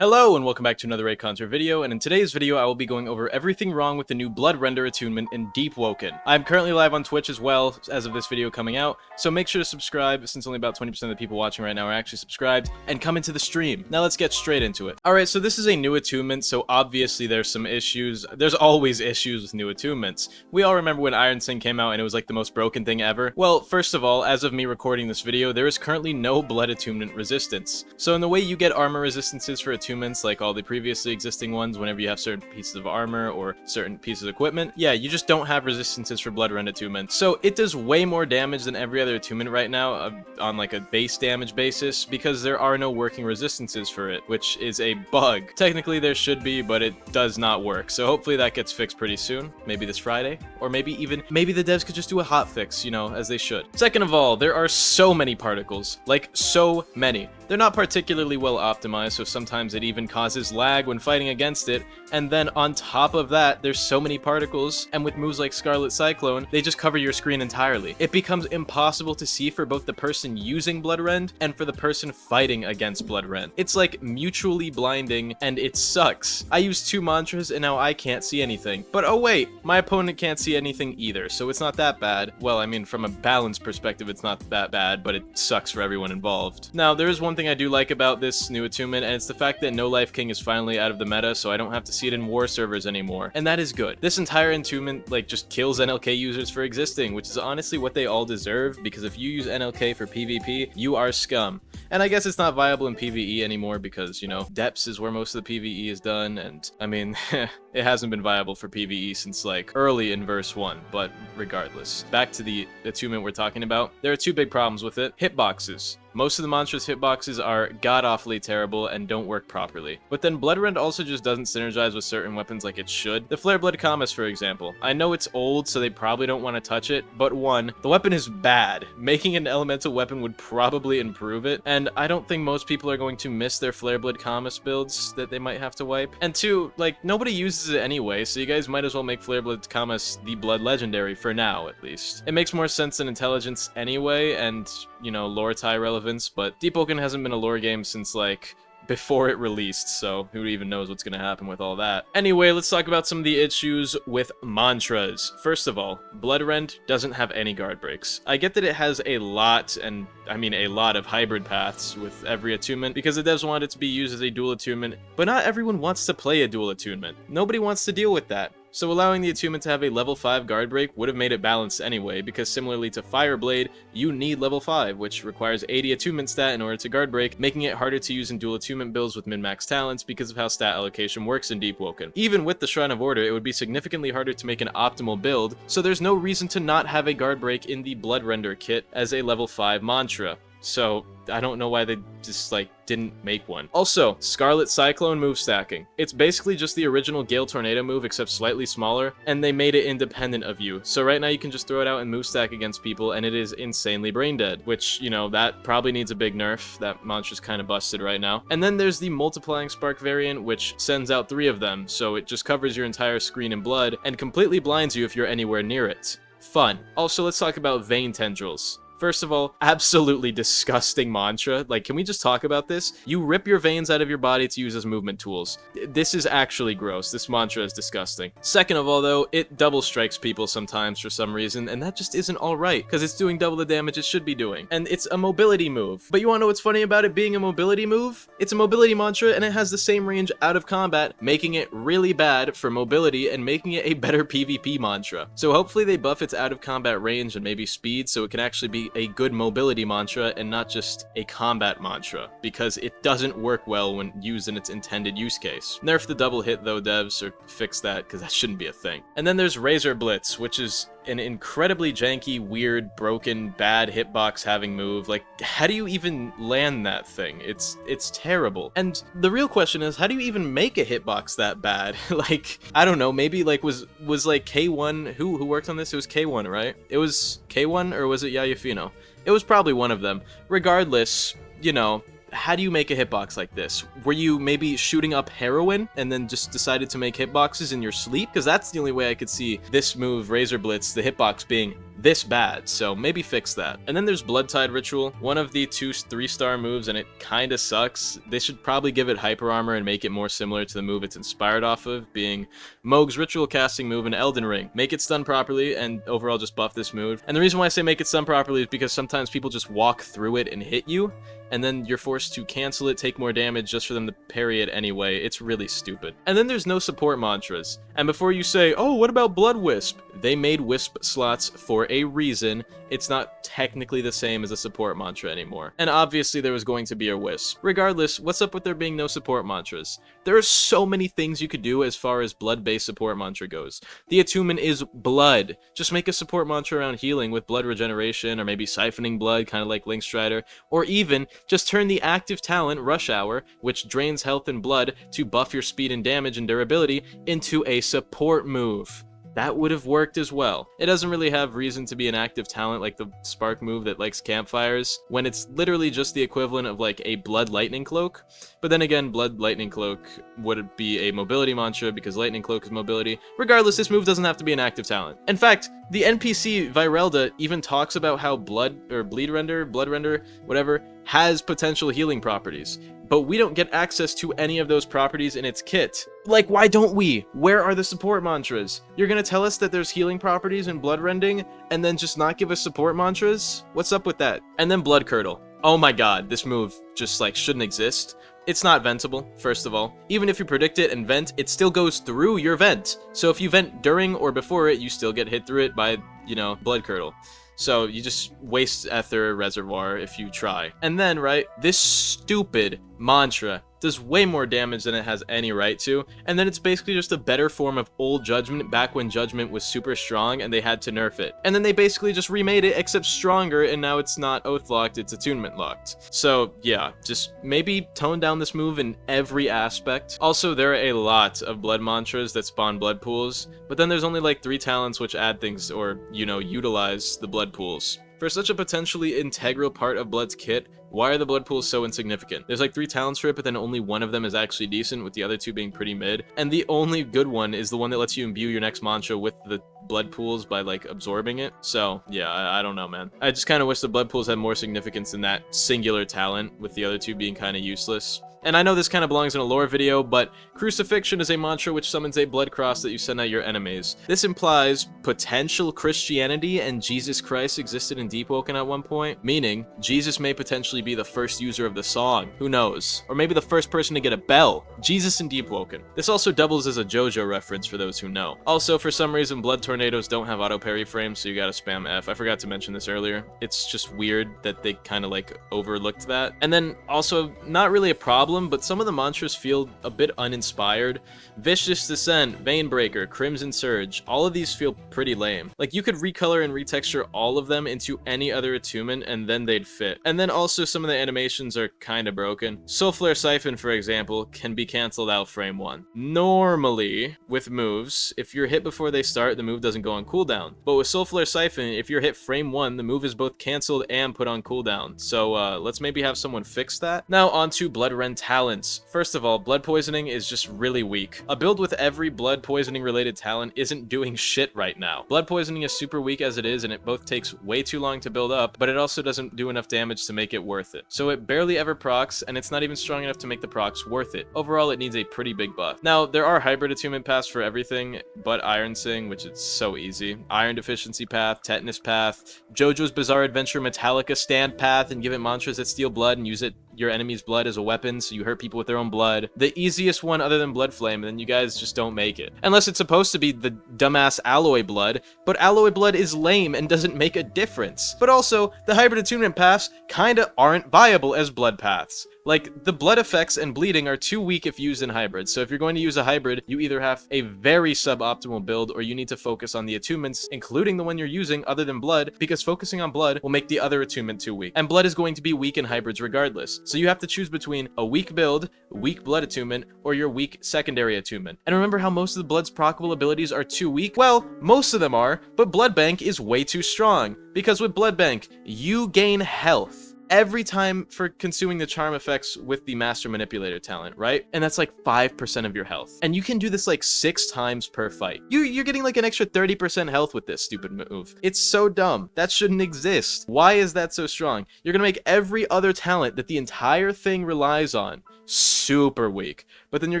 Hello and welcome back to another Reaconteur video, and in today's video I will be going over everything wrong with the new Bloodrender attunement in Deepwoken. I'm currently live on Twitch as well as of this video coming out, so make sure to subscribe since only about 20% of the people watching right now are actually subscribed, and come into the stream. Now let's get straight into it. Alright, so this is a new attunement, so obviously there's some issues. There's always issues with new attunements. We all remember when Iron Sin came out and it was like the most broken thing ever. Well, first of all, as of me recording this video, there is currently no blood attunement resistance. So in the way you get armor resistances for attunements like all the previously existing ones, whenever you have certain pieces of armor or certain pieces of equipment, yeah, you just don't have resistances for Bloodrender attunement. So it does way more damage than every other attunement right now on like a base damage basis because there are no working resistances for it, which is a bug. Technically there should be, but it does not work. So hopefully that gets fixed pretty soon, maybe this Friday, or maybe the devs could just do a hotfix, you know, as they should. Second of all, there are so many particles, like so many. They're not particularly well optimized, so sometimes it even causes lag when fighting against it, and then on top of that, there's so many particles, and with moves like Scarlet Cyclone, they just cover your screen entirely. It becomes impossible to see for both the person using Bloodrend and for the person fighting against Bloodrend. It's like mutually blinding, and it sucks. I use two mantras, and now I can't see anything. But oh wait, my opponent can't see anything either, so it's not that bad. Well, I mean, from a balance perspective, it's not that bad, but it sucks for everyone involved. Now, there is one thing I do like about this new attunement, and it's the fact that No Life King is finally out of the meta, so I don't have to see it in war servers anymore, and that is good. This entire attunement like just kills NLK users for existing, which is honestly what they all deserve, because if you use NLK for PvP, you are scum. And I guess it's not viable in PvE anymore because, you know, depths is where most of the PvE is done, and I mean, it hasn't been viable for PvE since like early in verse 1, but regardless. Back to the attunement we're talking about, there are two big problems with it. Hitboxes. Most of the monstrous hitboxes are god-awfully terrible and don't work properly. But then Bloodrend also just doesn't synergize with certain weapons like it should. The Flare Blood Comus, for example. I know it's old, so they probably don't want to touch it, but one, the weapon is bad. Making an elemental weapon would probably improve it, and I don't think most people are going to miss their Flare Blood Comus builds that they might have to wipe. And two, like, nobody uses it anyway, so you guys might as well make Flare Blood Comus the Blood Legendary, for now, at least. It makes more sense than Intelligence anyway, and, you know, lore tie relevance, but Deepwoken hasn't been a lore game since, like, before it released, so who even knows what's gonna happen with all that. Anyway, let's talk about some of the issues with mantras. First of all, Bloodrend doesn't have any guard breaks. I get that it has a lot, and I mean a lot of hybrid paths with every attunement, because the devs want it to be used as a dual attunement, but not everyone wants to play a dual attunement. Nobody wants to deal with that. So allowing the attunement to have a level 5 guard break would have made it balanced anyway, because similarly to Fireblade, you need level 5, which requires 80 attunement stat in order to guard break, making it harder to use in dual attunement builds with min-max talents because of how stat allocation works in Deepwoken. Even with the Shrine of Order, it would be significantly harder to make an optimal build, so there's no reason to not have a guard break in the Bloodrender kit as a level 5 mantra. So I don't know why they just like didn't make one. Also, Scarlet Cyclone move stacking. It's basically just the original Gale Tornado move except slightly smaller, and they made it independent of you. So right now you can just throw it out and move stack against people, and it is insanely brain dead, which, you know, that probably needs a big nerf. That monster's kind of busted right now. And then there's the Multiplying Spark variant, which sends out 3 of them, so it just covers your entire screen in blood and completely blinds you if you're anywhere near it. Fun. Also, let's talk about Vein Tendrils. First of all, absolutely disgusting mantra. Like, can we just talk about this? You rip your veins out of your body to use as movement tools. This is actually gross. This mantra is disgusting. Second of all, though, it double strikes people sometimes for some reason, and that just isn't alright, because it's doing double the damage it should be doing. And it's a mobility move. But you wanna know what's funny about it being a mobility move? It's a mobility mantra, and it has the same range out of combat, making it really bad for mobility and making it a better PvP mantra. So hopefully they buff its out of combat range and maybe speed so it can actually be a good mobility mantra and not just a combat mantra, because it doesn't work well when used in its intended use case. Nerf the double hit though, devs, or fix that, because that shouldn't be a thing. And then there's Razor Blitz, which is an incredibly janky, weird, broken, bad hitbox having move. Like, how do you even land that thing? It's terrible. And the real question is, how do you even make a hitbox that bad? Like, I don't know, maybe like was like K1, who worked on this? It was K1, right? It was K1, or was it Yayafino? It was probably one of them. Regardless, you know, how do you make a hitbox like this? Were you maybe shooting up heroin and then just decided to make hitboxes in your sleep? Because that's the only way I could see this move, Razor Blitz, the hitbox being this bad, so maybe fix that. And then there's Blood Tide Ritual, one of the 2-3-star moves, and it kinda sucks. They should probably give it hyper armor and make it more similar to the move it's inspired off of, being Mohg's ritual casting move in Elden Ring. Make it stun properly, and overall just buff this move. And the reason why I say make it stun properly is because sometimes people just walk through it and hit you, and then you're forced to cancel it, take more damage just for them to parry it anyway. It's really stupid. And then there's no support mantras. And before you say, oh, what about Blood Wisp? They made Wisp slots for a reason. It's not technically the same as a support mantra anymore. And obviously there was going to be a Wisp. Regardless, what's up with there being no support mantras? There are so many things you could do as far as blood-based support mantra goes. The attunement is blood. Just make a support mantra around healing with blood regeneration, or maybe siphoning blood, kind of like Link Strider, or even just turn the active talent, Rush Hour, which drains health and blood to buff your speed and damage and durability, into a support move. That would have worked as well. It doesn't really have reason to be an active talent like the Spark move that likes campfires, when it's literally just the equivalent of like a Blood Lightning Cloak. But then again, Blood Lightning Cloak would be a mobility mantra because Lightning Cloak is mobility. Regardless, this move doesn't have to be an active talent. In fact, the NPC Virelda even talks about how Bloodrender, whatever, has potential healing properties. But we don't get access to any of those properties in its kit. Like, why don't we? Where are the support mantras? You're gonna tell us that there's healing properties in Bloodrending, and then just not give us support mantras? What's up with that? And then Blood Curdle. Oh my god, this move just, like, shouldn't exist. It's not ventable, first of all. Even if you predict it and vent, it still goes through your vent. So if you vent during or before it, you still get hit through it by, you know, Blood Curdle. So you just waste Ether Reservoir if you try. And then, right, this stupid mantra does way more damage than it has any right to, and then it's basically just a better form of old Judgment back when Judgment was super strong and they had to nerf it. And then they basically just remade it except stronger, and now it's not oath locked, it's attunement locked. So yeah, just maybe tone down this move in every aspect. Also, there are a lot of blood mantras that spawn blood pools, but then there's only like 3 talents which add things or, you know, utilize the blood pools. For such a potentially integral part of Blood's kit, why are the blood pools so insignificant? There's like 3 talents for it, but then only one of them is actually decent, with the other 2 being pretty mid. And the only good one is the one that lets you imbue your next mantra with the blood pools by like absorbing it. So yeah, I don't know, man. I just kind of wish the blood pools had more significance than that singular talent, with the other 2 being kind of useless. And I know this kind of belongs in a lore video, but Crucifixion is a mantra which summons a blood cross that you send at your enemies. This implies potential Christianity and Jesus Christ existed in Deepwoken at one point, meaning Jesus may potentially be the first user of the song, who knows? Or maybe the first person to get a bell. Jesus in Deepwoken. This also doubles as a JoJo reference for those who know. Also, for some reason, blood tornadoes don't have auto parry frames, so you gotta spam F. I forgot to mention this earlier. It's just weird that they kind of like overlooked that. And then also, not really a problem, but some of the mantras feel a bit uninspired. Vicious Descent, Veinbreaker, Crimson Surge, all of these feel pretty lame. Like, you could recolor and retexture all of them into any other attunement and then they'd fit. And then also some of the animations are kinda broken. Soulflare Siphon, for example, can be cancelled out frame 1. Normally, with moves, if you're hit before they start, the move doesn't go on cooldown. But with Soulflare Siphon, if you're hit frame 1, the move is both cancelled and put on cooldown. So let's maybe have someone fix that. Now onto Bloodrend talents. First of all, blood poisoning is just really weak. A build with every blood poisoning related talent isn't doing shit right now. Blood poisoning is super weak as it is, and it both takes way too long to build up, but it also doesn't do enough damage to make it worth it. So it barely ever procs, and it's not even strong enough to make the procs worth it. Overall, it needs a pretty big buff. Now, there are hybrid attunement paths for everything, but Iron Sing, which is so easy. Iron Deficiency path, Tetanus path, JoJo's Bizarre Adventure Metallica stand path, and give it mantras that steal blood and use your enemy's blood as a weapon, so you hurt people with their own blood. The easiest one other than Blood Flame, and then you guys just don't make it. Unless it's supposed to be the dumbass Alloy Blood, but Alloy Blood is lame and doesn't make a difference. But also, the hybrid attunement paths kinda aren't viable as blood paths. Like, the blood effects and bleeding are too weak if used in hybrids, so if you're going to use a hybrid, you either have a very suboptimal build, or you need to focus on the attunements, including the one you're using other than blood, because focusing on blood will make the other attunement too weak. And blood is going to be weak in hybrids regardless. So you have to choose between a weak build, weak blood attunement, or your weak secondary attunement. And remember how most of the blood's proccable abilities are too weak? Well, most of them are, but Blood Bank is way too strong. Because with Blood Bank, you gain health. every time for consuming the charm effects with the Master Manipulator talent, right? And that's like 5% of your health. And you can do this like 6 times per fight. You're getting like an extra 30% health with this stupid move. It's so dumb. That shouldn't exist. Why is that so strong? You're gonna make every other talent that the entire thing relies on super weak. But then you're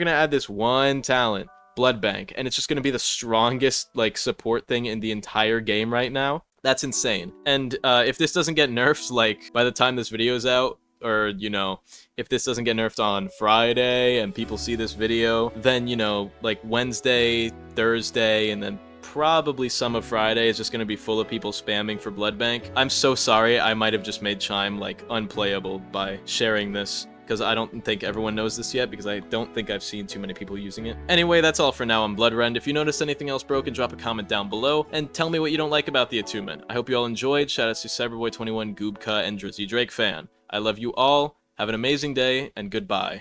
gonna add this one talent, Blood Bank, and it's just gonna be the strongest like support thing in the entire game right now. That's insane. And if this doesn't get nerfed, like, by the time this video is out, or, you know, if this doesn't get nerfed on Friday and people see this video, then, you know, like, Wednesday, Thursday, and then probably some of Friday is just going to be full of people spamming for Blood Bank. I'm so sorry, I might have just made Chime, like, unplayable by sharing this, because I don't think everyone knows this yet, because I don't think I've seen too many people using it. Anyway, that's all for now on Bloodrender. If you noticed anything else broken, drop a comment down below, and tell me what you don't like about the attunement. I hope you all enjoyed. Shoutouts to Cyberboy21, Goobka, and Drizzy Drake Fan. I love you all, have an amazing day, and goodbye.